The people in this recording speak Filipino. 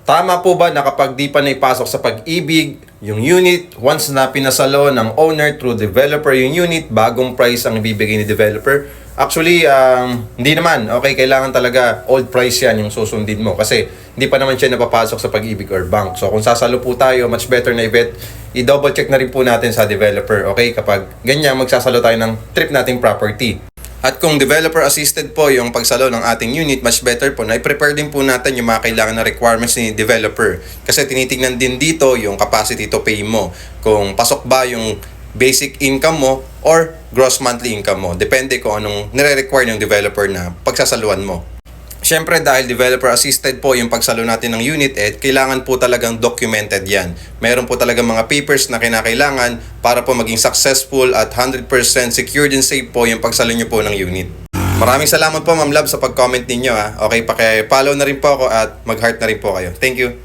Tama po ba na kapag di pa naipasok sa pag-ibig yung unit, once na pinasalo ng owner through developer yung unit, bagong price ang ibibigay ni developer? Actually, hindi naman. Okay, kailangan talaga old price yan yung susundin mo kasi hindi pa naman siya napapasok sa pag-ibig or bank. So kung sasalo po tayo, much better na i-double check na rin po natin sa developer. Okay, kapag ganyan magsasalo tayo ng trip nating property. At kung developer assisted po yung pagsalo ng ating unit, much better po na i-prepare din po natin yung mga kailangan na requirements ni developer. Kasi tinitingnan din dito yung capacity to pay mo. Kung pasok ba yung basic income mo or gross monthly income mo. Depende kung anong nire-require ng developer na pagsasaluan mo. Siyempre dahil developer assisted po yung pagsalo natin ng unit, kailangan po talagang documented yan. Meron po talagang mga papers na kinakailangan para po maging successful at 100% secured and safe po yung pagsalo nyo po ng unit. Maraming salamat po Ma'am Love sa pag-comment ninyo. Okay, paki-follow na rin po ako at mag-heart na rin po kayo. Thank you.